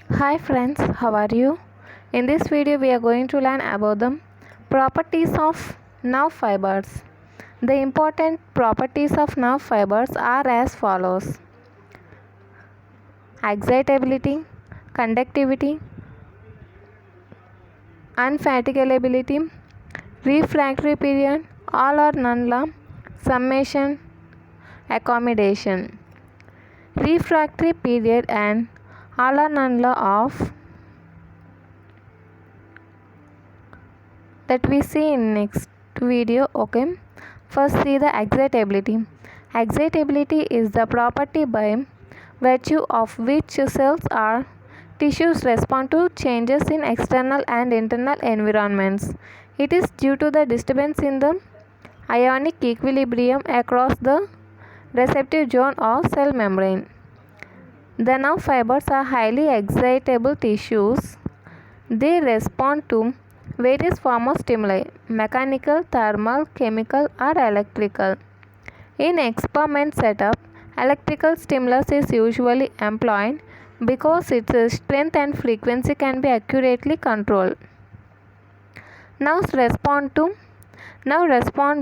Hi friends, how are you? In this video we are going to learn about the properties of nerve fibers. The important properties of nerve fibers are as follows: excitability, conductivity, unfatigability, refractory period, all or none law, summation, accommodation. Refractory period and all or none law of that we see in next video. Okay, first see the excitability. Excitability is the property by virtue of which cells or tissues respond to changes in external and internal environments. It is due to the disturbance in the ionic equilibrium across the receptive zone of cell membrane. The nerve fibers are highly excitable tissues. They respond to various forms of stimuli: mechanical, thermal, chemical, or electrical. In experiment setup, electrical stimulus is usually employed because its strength and frequency can be accurately controlled. Nerves respond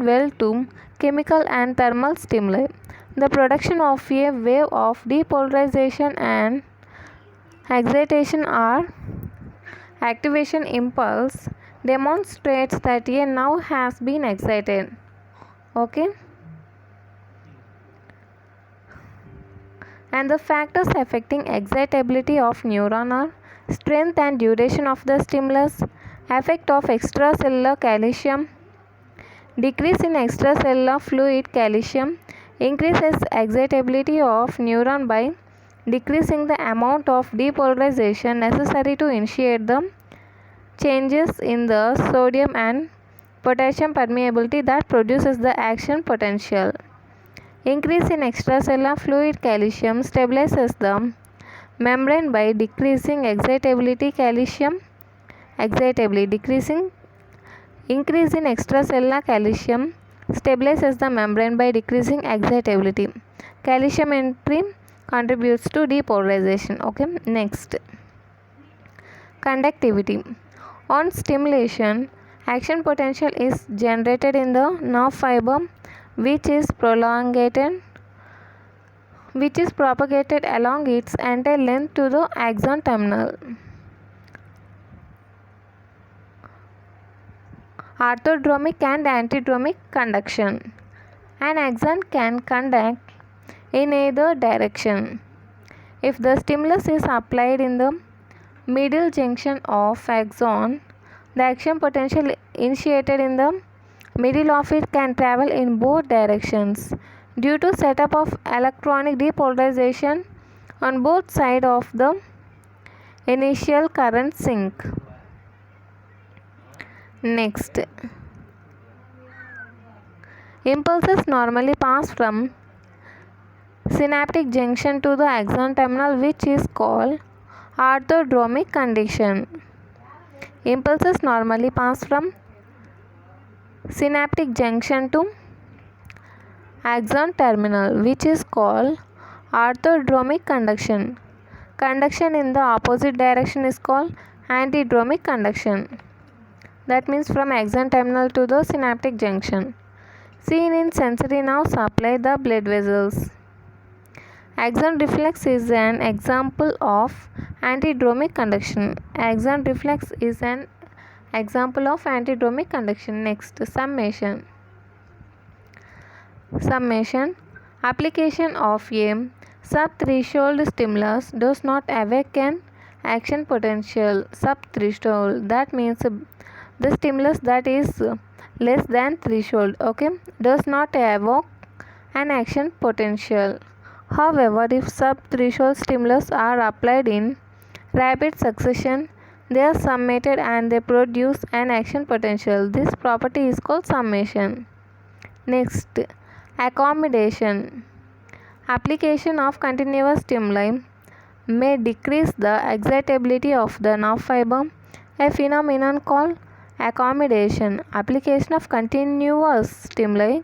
well to chemical and thermal stimuli. The production of a wave of depolarization and excitation or activation impulse demonstrates that a nerve has been excited. Okay, and the factors affecting excitability of neuron are strength and duration of the stimulus, effect of extracellular calcium, decrease in extracellular fluid calcium increases excitability of neuron by decreasing the amount of depolarization necessary to initiate the changes in the sodium and potassium permeability that produces the action potential. Increase in extracellular fluid calcium stabilizes the membrane by decreasing excitability calcium excitability decreasing increase in extracellular calcium stabilizes the membrane by decreasing excitability. Calcium entry contributes to depolarization. Okay, next, conductivity. On stimulation, action potential is generated in the nerve fiber, which is propagated along its entire length to the axon terminal. Orthodromic and antidromic conduction. An axon can conduct in either direction. If the stimulus is applied in the middle junction of axon, the action potential initiated in the middle of it can travel in both directions due to setup of electronic depolarization on both sides of the initial current sink. Next, impulses normally pass from synaptic junction to the axon terminal, which is called orthodromic conduction. Impulses normally pass from synaptic junction to axon terminal, which is called orthodromic conduction. Conduction in the opposite direction is called antidromic conduction. That means from axon terminal to the synaptic junction. Seen in sensory nerve supply the blood vessels. Axon reflex is an example of antidromic conduction. Axon reflex is an example of antidromic conduction. Next, summation. Summation. Application of a subthreshold stimulus does not awaken action potential. Subthreshold, that means the stimulus that is less than threshold, okay, does not evoke an action potential. However, if subthreshold stimulus are applied in rapid succession, they are summated and they produce an action potential. This property is called summation. Next, accommodation. Application of continuous stimuli may decrease the excitability of the nerve fiber, a phenomenon called accommodation. Application of continuous stimuli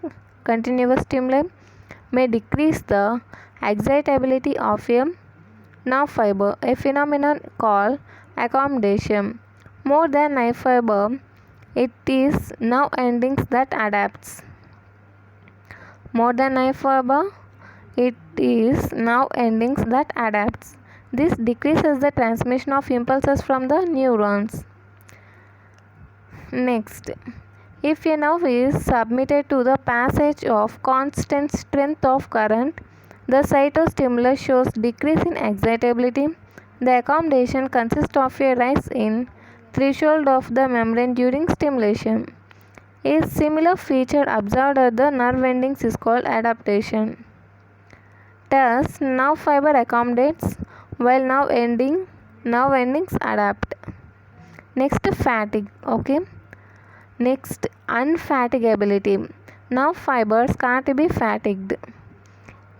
may decrease the excitability of a nerve fiber, a phenomenon called accommodation. More than nerve fiber, it is nerve endings that adapts. More than nerve fiber, it is nerve endings that adapts. This decreases the transmission of impulses from the neurons. Next, if a nerve is submitted to the passage of constant strength of current, the cytostimulus shows decrease in excitability. The accommodation consists of a rise in threshold of the membrane during stimulation. A similar feature observed at the nerve endings is called adaptation. Thus, nerve fiber accommodates while nerve endings adapt. Next, fatigue. Okay. Next, unfatigability. Nerve fibers can't be fatigued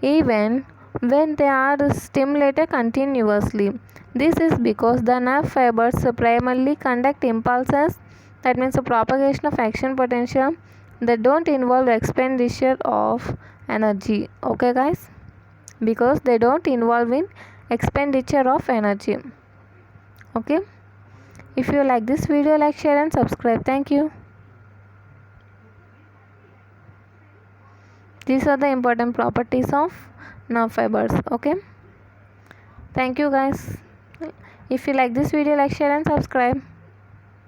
even when they are stimulated continuously. This is because the nerve fibers primarily conduct impulses, that means the propagation of action potential, that don't involve expenditure of energy. Okay guys, because they don't involve in expenditure of energy. Okay, if you like this video, like, share and subscribe. Thank you. These are the important properties of nerve fibers. Okay, thank you guys. If you like this video, like, share and subscribe.